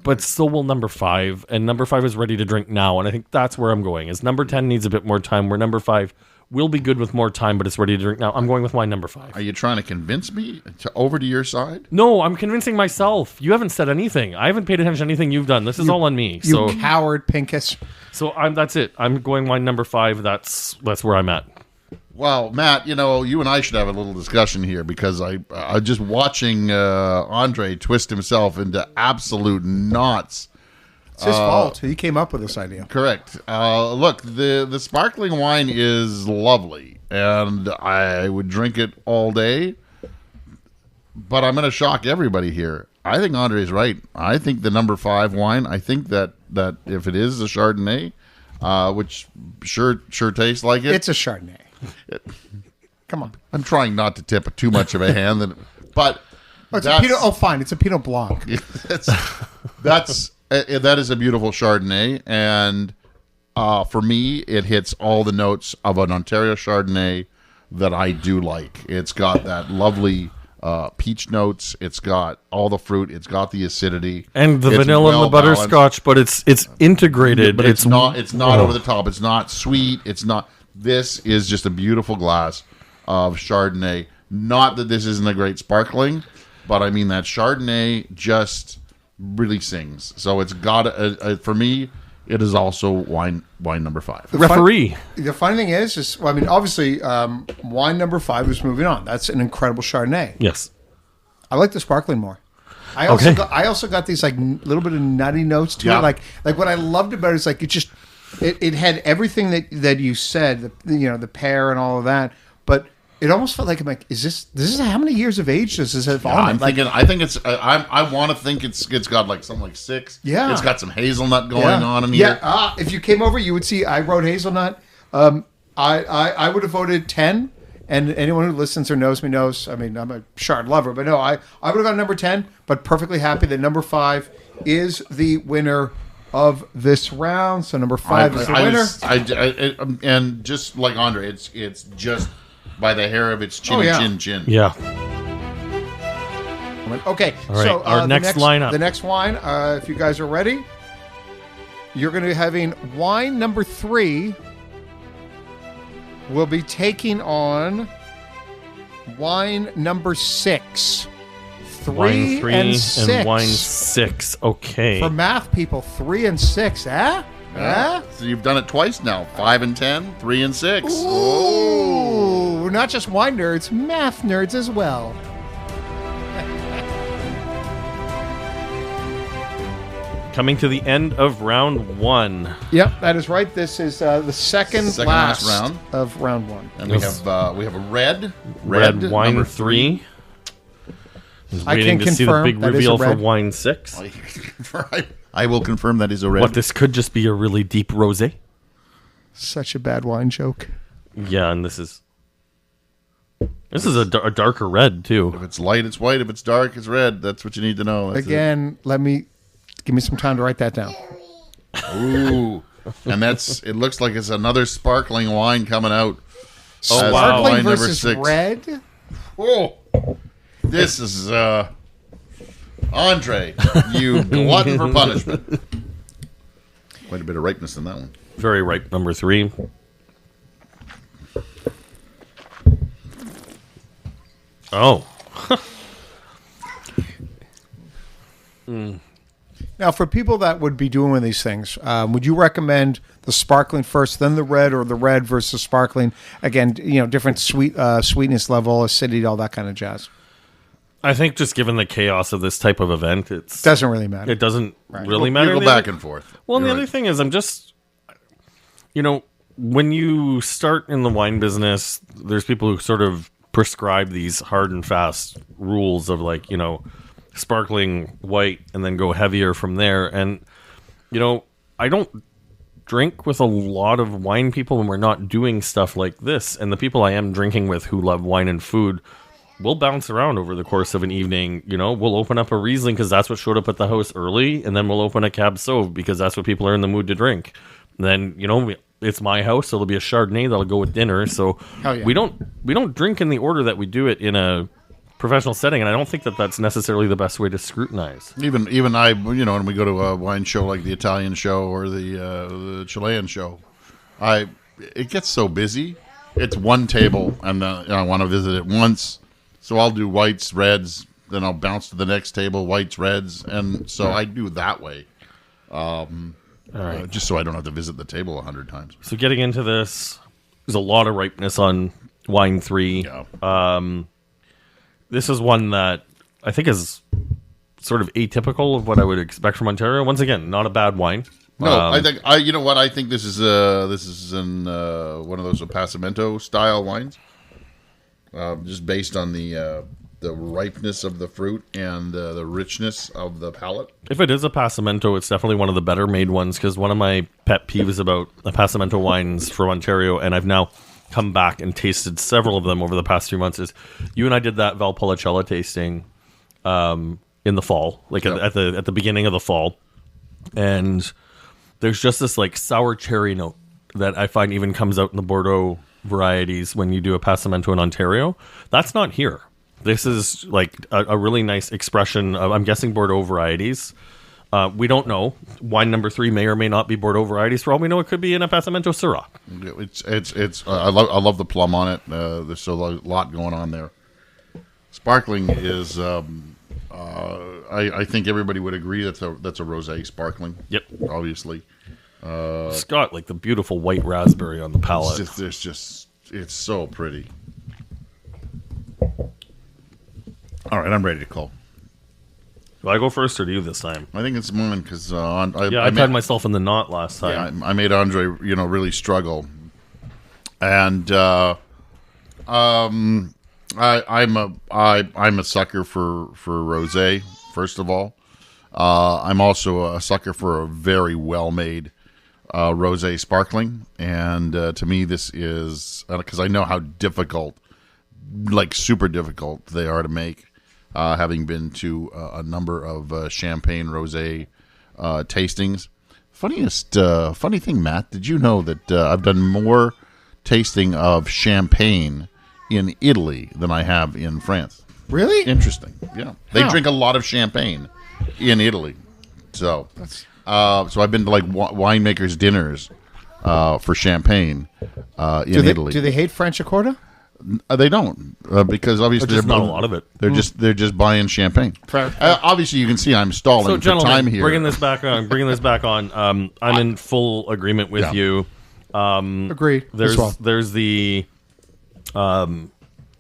but still will number 5. And number 5 is ready to drink now. And I think that's where I'm going, is number 10 needs a bit more time, where number 5 will be good with more time, but it's ready to drink now. I'm going with wine number 5. Are you trying to convince me over to your side? No, I'm convincing myself. You haven't said anything. I haven't paid attention to anything you've done. This is all on me. You coward, Pincus. So that's it. I'm going wine number 5. That's where I'm at. Well, Matt, you and I should have a little discussion here, because I just watching André twist himself into absolute knots. It's his fault. He came up with this idea. Correct. Look, the sparkling wine is lovely, and I would drink it all day. But I'm going to shock everybody here. I think Andre's right. I think the number 5 wine, I think that if it is a Chardonnay, which sure tastes like it. It's a Chardonnay. Come on. I'm trying not to tip too much of a hand, but it's a Pinot. Fine. It's a Pinot Blanc. That is a beautiful Chardonnay, and for me, it hits all the notes of an Ontario Chardonnay that I do like. It's got that lovely peach notes. It's got all the fruit. It's got the acidity and the vanilla and the butterscotch, but it's integrated. But it's not over the top. It's not sweet. It's not. This is just a beautiful glass of Chardonnay. Not that this isn't a great sparkling, but I mean that Chardonnay just really sings. So it's got for me, it is also wine number 5. The funny thing is obviously wine number 5 is moving on. That's an incredible Chardonnay. Yes, I like the sparkling more. I also got these like little bit of nutty notes to it. Like what I loved about it is like it had everything that you said, the pear and all of that, but it almost felt like I'm like, is this how many years of age does this have on it? I think it's I want to think it's got like something like 6. Yeah, it's got some hazelnut going on in here. Yeah, if you came over, you would see I wrote hazelnut. I would have voted 10. And anyone who listens or knows me knows. I mean, I'm a Chard lover, but no, I would have got number 10. But perfectly happy that number 5 is the winner of this round. So number 5 is the winner. And just like Andre, it's just by the hair of its chin. Yeah. Okay. All right. So our next lineup. The next wine, if you guys are ready, you're going to be having wine number 3. We'll be taking on wine number 6. 3 wine 3 and 6. And wine 6. Okay. For math people, 3 and 6, eh? Huh? So you've done it twice now. 5 and 10, 3 and 6. Ooh, we're not just wine nerds, math nerds as well. Coming to the end of round 1. Yep, that is right. This is the second last round of round 1. And we have a red wine number 3. I Waiting can to see the confirm big that is a reveal for red. wine 6. I will confirm that is a red. What, this could just be a really deep rosé? Such a bad wine joke. Yeah, and this is a darker red too. If it's light, it's white. If it's dark, it's red. That's what you need to know. That's Again, give me some time to write that down. it. Ooh, and it looks like it's another sparkling wine coming out. Oh, as wow. Sparkling wine number versus 6. red? Oh, this is André. You glutton for punishment. Quite a bit of ripeness in that one. Very ripe, number 3. Oh. Now, for people that would be doing these things, would you recommend the sparkling first, then the red, or the red versus sparkling? Again, different sweetness level, acidity, all that kind of jazz. I think just given the chaos of this type of event, Doesn't really matter. it doesn't really matter. You go The back other- and forth. Well, and the You're other right. thing is, I'm just, when you start in the wine business, there's people who sort of prescribe these hard and fast rules of sparkling white and then go heavier from there. And, I don't drink with a lot of wine people when we're not doing stuff like this. And the people I am drinking with who love wine and food, we'll bounce around over the course of an evening. We'll open up a Riesling because that's what showed up at the house early, and then we'll open a Cab Sauv because that's what people are in the mood to drink. And then it's my house, so there'll be a Chardonnay that'll go with dinner. So Hell yeah. we don't drink in the order that we do it in a professional setting, and I don't think that that's necessarily the best way to scrutinize. Even I, when we go to a wine show like the Italian show or the Chilean show, it gets so busy. It's one table, and I want to visit it once. So I'll do whites, reds, then I'll bounce to the next table, whites, reds, and so I do that way, just so I don't have to visit the table 100 times. So getting into this, there's a lot of ripeness on wine 3. Yeah. This is one that I think is sort of atypical of what I would expect from Ontario. Once again, not a bad wine. No, I think I think this is in one of those Passamento style wines, just based on the ripeness of the fruit and the richness of the palate. If it is a Passamento, it's definitely one of the better made ones, because one of my pet peeves about the Passamento wines from Ontario, and I've now come back and tasted several of them over the past 3 months, is you and I did that Valpolicella tasting in the fall, at the beginning of the fall, and there's just this sour cherry note that I find even comes out in the Bordeaux varieties when you do a Passamento in Ontario. That's not here. This is a really nice expression of, I'm guessing, Bordeaux varieties. We don't know. Wine number 3 may or may not be Bordeaux varieties. For all we know, it could be in a Passamento Syrah. It's I love the plum on it. There's so a lot going on there. Sparkling is I think everybody would agree that's a rosé sparkling. Yep. Obviously. It's got the beautiful white raspberry on the palate. It's so pretty. All right, I'm ready to call. Do I go first or do you this time? I think it's mine because I tied myself in the knot last time. I made Andre, really struggle, and I'm a sucker for rosé. First of all, I'm also a sucker for a very well made rosé sparkling, and to me, this is because I know how difficult, super difficult, they are to make. Having been to a number of champagne rosé tastings. Funny thing, Matt, did you know that I've done more tasting of champagne in Italy than I have in France? Really? Interesting. Yeah, they How? drink a lot of champagne in Italy. So I've been to winemakers' dinners for champagne in Italy. Do they hate French Accorda? They don't because obviously There's just not a lot of it. They're just buying champagne. Obviously, you can see I'm stalling So, for gentlemen, time here. bringing this back on. I'm in full agreement with you. Agreed. There's the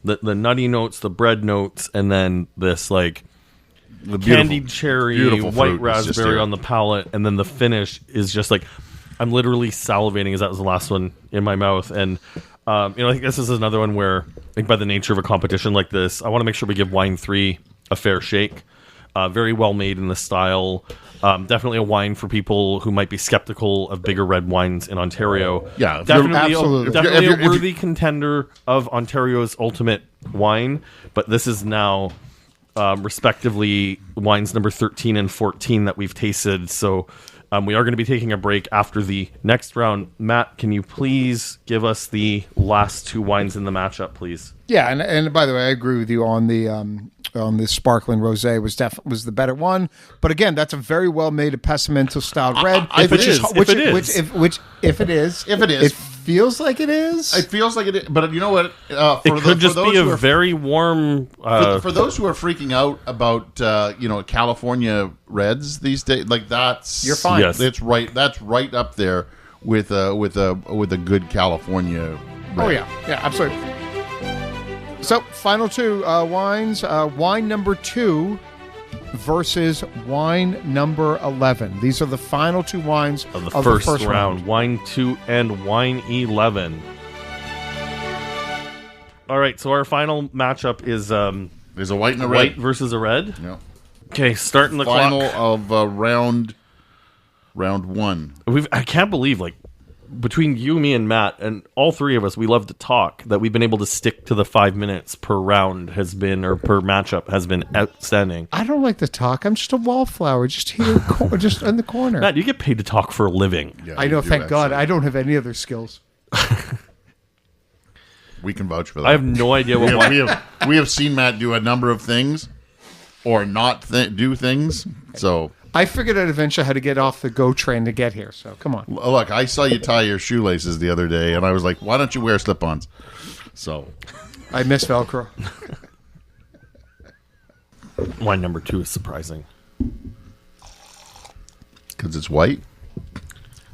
nutty notes, the bread notes, and then this like The candied cherry, beautiful white fruit is just raspberry there. on the palate, and then the finish is just like I'm literally salivating as that was the last one in my mouth. And I think this is another one where I think by the nature of a competition like this, I want to make sure we give Wine 3 a fair shake. Very well made in the style. Definitely a wine for people who might be skeptical of bigger red wines in Ontario. Yeah, absolutely. Definitely If a you're- worthy contender of Ontario's ultimate wine. But this is now, respectively, wines number 13 and 14 that we've tasted. So we are going to be taking a break after the next round. Matt, can you please give us the last two wines in the matchup, please? Yeah, and by the way, I agree with you on the sparkling rosé was the better one. But again, that's a very well made Pessimento styled red. If it is, It feels like it is. It feels like it is, but you know what? It could just be a very warm. For those who are freaking out about California reds these days, like that's You're fine. Yes. It's right. That's right up there with a good California red. Oh yeah, absolutely. So final two wines: wine number 2 versus wine number 11. These are the final two wines of the first round. Wine 2 and wine 11. All right, so our final matchup is There's a white and a white red. versus a red. Yeah. Okay, starting the Final clock. of round 1. I can't believe, like, between you, me, and Matt, and all three of us, we love to talk, that we've been able to stick to the 5 minutes per round or per matchup has been outstanding. I don't like to talk. I'm just a wallflower, just here, just in the corner. Matt, you get paid to talk for a living. Yeah, I know, you do, thank God. actually. I don't have any other skills. We can vouch for that. I have no idea what wine. we have seen Matt do a number of things, or not do things. So I figured out eventually how to get off the GO train to get here. So come on. look, I saw you tie your shoelaces the other day, and I was like, "Why don't you wear slip-ons?" So I miss Velcro. Wine number 2 is surprising. because it's white.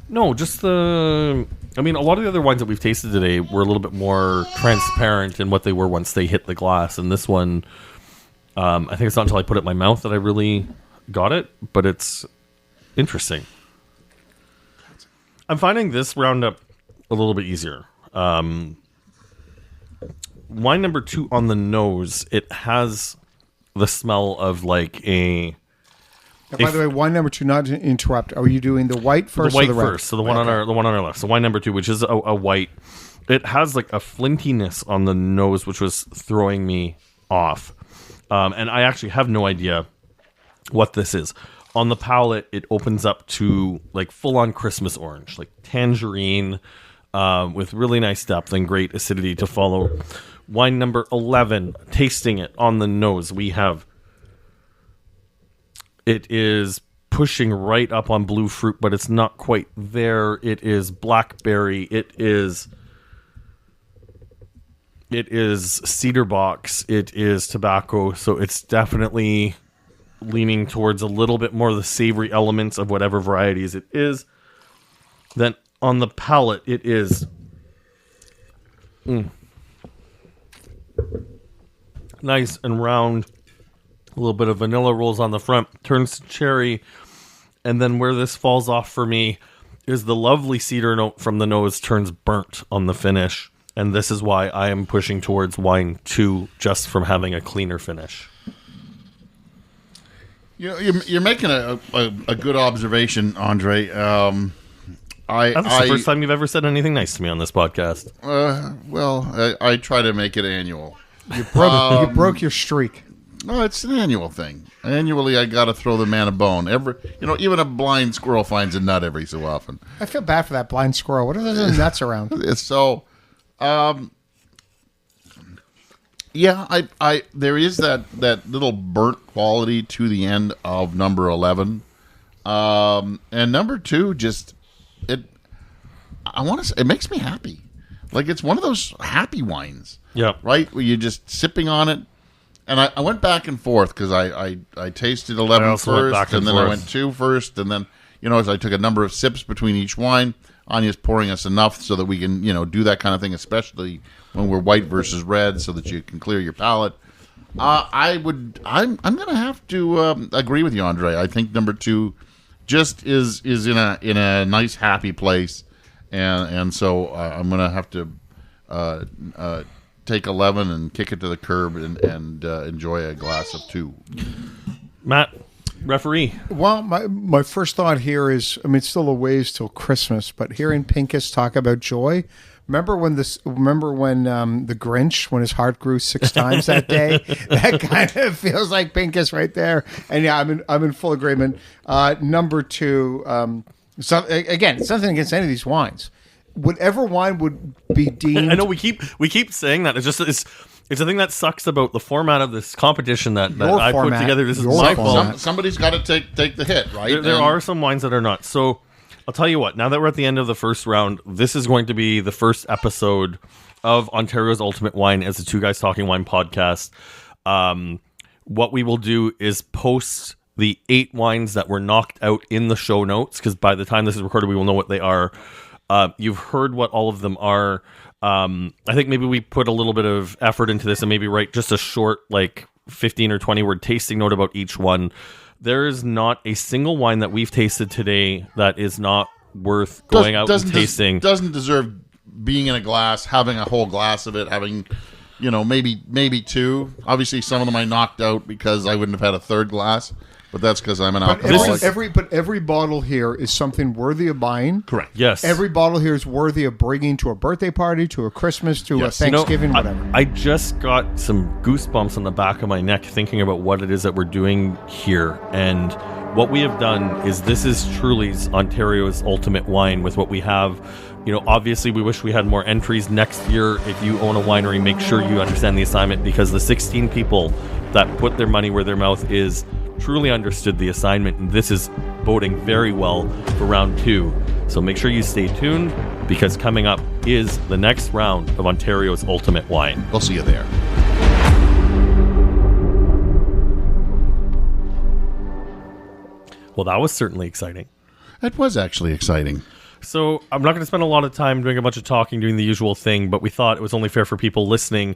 No, just a lot of the other wines that we've tasted today were a little bit more transparent in what they were once they hit the glass. And this one, I think it's not until I put it in my mouth that I really got it, but it's interesting. I'm finding this roundup a little bit easier. Wine number 2 on the nose, it has the smell of like a... By the way, wine number 2, not to interrupt. Are you doing the white first the white or the red? first, so the one on our left. So wine number 2, which is a white. It has like a flintiness on the nose, which was throwing me off. And I actually have no idea what this is. On the palate, it opens up to like full-on Christmas orange, like tangerine, with really nice depth and great acidity to follow. Wine number 11, tasting it on the nose, we have... It is pushing right up on blue fruit, but it's not quite there. It is blackberry. It is cedar box. It is tobacco. So it's definitely leaning towards a little bit more of the savory elements of whatever varieties it is. Then on the palate, it is nice and round. A little bit of vanilla rolls on the front, turns to cherry, and then where this falls off for me is the lovely cedar note from the nose turns burnt on the finish, and this is why I am pushing towards wine 2 just from having a cleaner finish. You're making a good observation, Andre. That's the first time you've ever said anything nice to me on this podcast. I try to make it annual. You broke your streak. No, it's an annual thing. Annually, I got to throw the man a bone. Even a blind squirrel finds a nut every so often. I feel bad for that blind squirrel. What are those nuts around? So, yeah, I there is that little burnt quality to the end of number 11, and number 2 just it. I want to say it makes me happy. Like it's one of those happy wines. Yeah. Right? Where you're just sipping on it. And I went back and forth because I tasted 11 also went first, back and then I forth. went 2 first, and then, as I took a number of sips between each wine, Anja's pouring us enough so that we can, do that kind of thing, especially when we're white versus red, so that you can clear your palate. I'm going to have to agree with you, André. I think number 2 just is in a nice, happy place, and so I'm going to have to take 11 and kick it to the curb and enjoy a glass of 2. Matt, referee. Well, my first thought here is, it's still a ways till Christmas, but hearing Pincus talk about joy, remember when the Grinch, when his heart grew 6 times that day? That kind of feels like Pincus right there. And yeah, I'm in full agreement. Number 2, so again, it's nothing against any of these wines. Whatever wine would be deemed. I know we keep saying that. It's the thing that sucks about the format of this competition that I put together. This is my fault. Somebody's got to take the hit, right? There are some wines that are not. So I'll tell you what. Now that we're at the end of the first round, this is going to be the first episode of Ontario's Ultimate Wine as a Two Guys Talking Wine podcast. What we will do is post the 8 wines that were knocked out in the show notes, because by the time this is recorded, we will know what they are. You've heard what all of them are. I think maybe we put a little bit of effort into this and maybe write just a short, 15 or 20 word tasting note about each one. There is not a single wine that we've tasted today that is not worth going out and tasting. Doesn't deserve being in a glass, having a whole glass of it, having, maybe 2. Obviously, some of them I knocked out because I wouldn't have had a third glass. But that's because I'm an alcoholic. Every bottle here is something worthy of buying. Correct. Yes. Every bottle here is worthy of bringing to a birthday party, to a Christmas, to a Thanksgiving, whatever. I just got some goosebumps on the back of my neck thinking about what it is that we're doing here. And what we have done is this is truly Ontario's ultimate wine with what we have. Obviously we wish we had more entries next year. If you own a winery, make sure you understand the assignment, because the 16 people that put their money where their mouth is truly understood the assignment, and this is boding very well for round 2. So make sure you stay tuned, because coming up is the next round of Ontario's Ultimate Wine. We'll see you there. Well, that was certainly exciting. It was actually exciting. So I'm not going to spend a lot of time doing a bunch of talking, doing the usual thing, but we thought it was only fair for people listening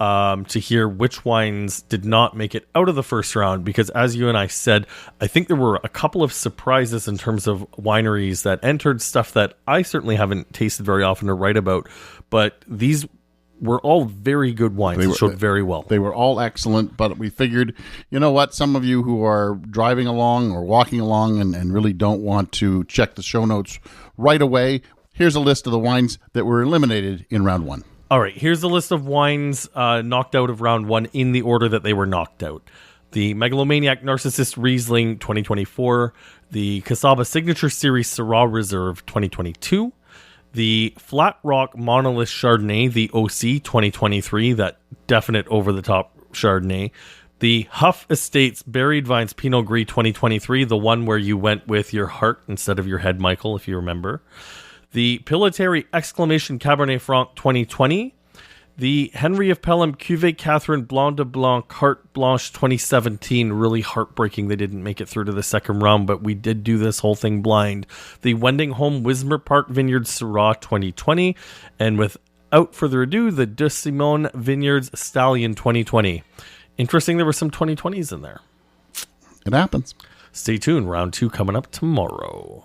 to hear which wines did not make it out of the first round, because as you and I said, I think there were a couple of surprises in terms of wineries that entered, stuff that I certainly haven't tasted very often or write about, but these were all very good wines. They showed very well. They were all excellent, but we figured, you know what, some of you who are driving along or walking along and really don't want to check the show notes right away, here's a list of the wines that were eliminated in round 1. All right, here's the list of wines knocked out of round 1 in the order that they were knocked out. The Megalomaniac Narcissist Riesling 2024, the Kacaba Signature Series Syrah Reserve 2022, the Flat Rock Monolith Chardonnay, the OC 2023, that definite over-the-top Chardonnay, the Huff Estates Buried Vines Pinot Gris 2023, the one where you went with your heart instead of your head, Michael, if you remember. The Pilotary Exclamation Cabernet Franc 2020. The Henry of Pelham Cuvée Catherine Blanc de Blanc Carte Blanche 2017. Really heartbreaking they didn't make it through to the second round, but we did do this whole thing blind. The Wendingholm Wismer Park Vineyards Syrah 2020. And without further ado, the De Simone Vineyards Stallion 2020. Interesting, there were some 2020s in there. It happens. Stay tuned. Round 2 coming up tomorrow.